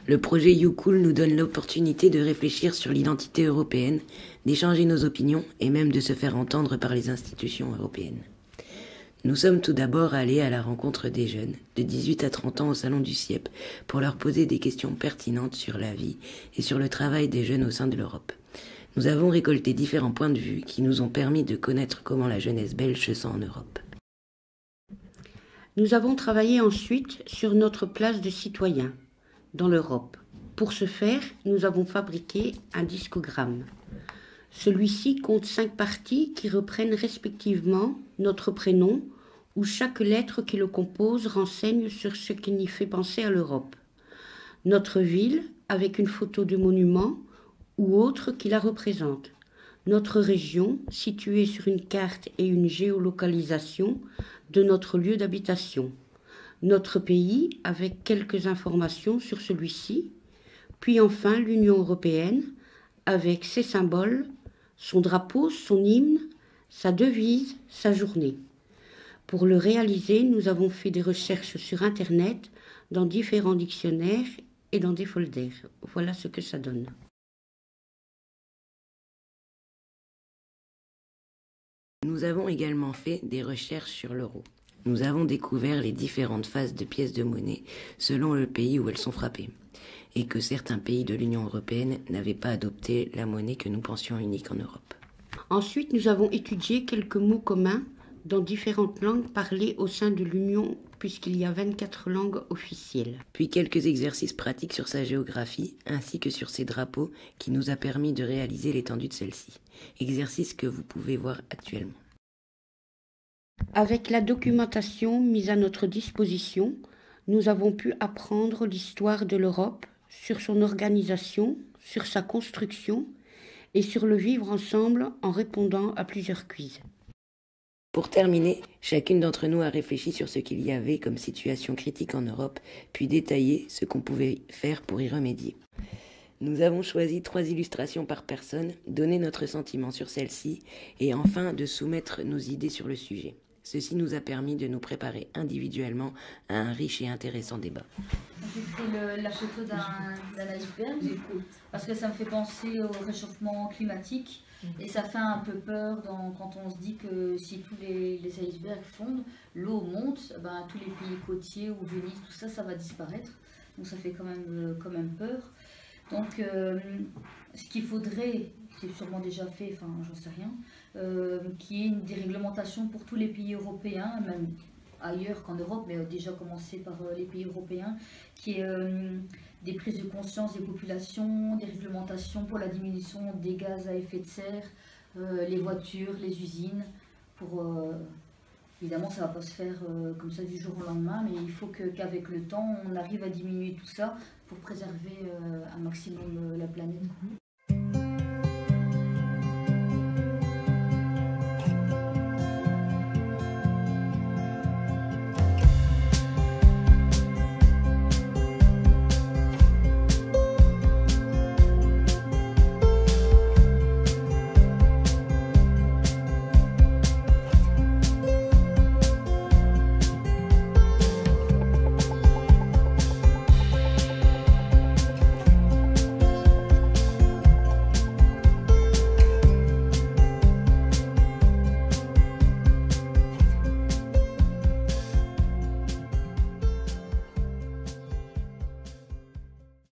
Le projet YouCool nous donne l'opportunité de réfléchir sur l'identité européenne, d'échanger nos opinions et même de se faire entendre par les institutions européennes. Nous sommes tout d'abord allés à la rencontre des jeunes, de 18 à 30 ans au Salon du CIEP, pour leur poser des questions pertinentes sur la vie et sur le travail des jeunes au sein de l'Europe. Nous avons récolté différents points de vue qui nous ont permis de connaître comment la jeunesse belge se sent en Europe. Nous avons travaillé ensuite sur notre place de citoyen dans l'Europe. Pour ce faire, nous avons fabriqué un discogramme. Celui-ci compte 5 parties qui reprennent respectivement notre prénom, où chaque lettre qui le compose renseigne sur ce qui nous fait penser à l'Europe. Notre ville, avec une photo de monument ou autre qui la représente. Notre région, située sur une carte et une géolocalisation de notre lieu d'habitation. Notre pays, avec quelques informations sur celui-ci. Puis enfin l'Union européenne, avec ses symboles, son drapeau, son hymne, sa devise, sa journée. Pour le réaliser, nous avons fait des recherches sur Internet, dans différents dictionnaires et dans des folders. Voilà ce que ça donne. Nous avons également fait des recherches sur l'euro. Nous avons découvert les différentes phases de pièces de monnaie selon le pays où elles sont frappées, et que certains pays de l'Union européenne n'avaient pas adopté la monnaie que nous pensions unique en Europe. Ensuite, nous avons étudié quelques mots communs dans différentes langues parlées au sein de l'Union, puisqu'il y a 24 langues officielles. Puis quelques exercices pratiques sur sa géographie, ainsi que sur ses drapeaux, qui nous a permis de réaliser l'étendue de celle-ci. Exercices que vous pouvez voir actuellement. Avec la documentation mise à notre disposition, nous avons pu apprendre l'histoire de l'Europe, sur son organisation, sur sa construction et sur le vivre ensemble en répondant à plusieurs quiz. Pour terminer, chacune d'entre nous a réfléchi sur ce qu'il y avait comme situation critique en Europe, puis détaillé ce qu'on pouvait faire pour y remédier. Nous avons choisi 3 illustrations par personne, donné notre sentiment sur celle-ci, et enfin de soumettre nos idées sur le sujet. Ceci nous a permis de nous préparer individuellement à un riche et intéressant débat. J'ai pris la photo d'un iceberg parce que ça me fait penser au réchauffement climatique et ça fait un peu peur quand on se dit que si tous les icebergs fondent, l'eau monte, ben, tous les pays côtiers ou Venise, tout ça, ça va disparaître. Donc ça fait quand même peur. Donc ce qu'il faudrait, c'est sûrement déjà fait, enfin j'en sais rien, qu'il y ait une déréglementation pour tous les pays européens, même ailleurs qu'en Europe, mais déjà commencer par les pays européens, qui est des prises de conscience des populations, des réglementations pour la diminution des gaz à effet de serre, les voitures, les usines. Évidemment, ça ne va pas se faire comme ça du jour au lendemain, mais il faut qu'avec le temps, on arrive à diminuer tout ça pour préserver un maximum la planète.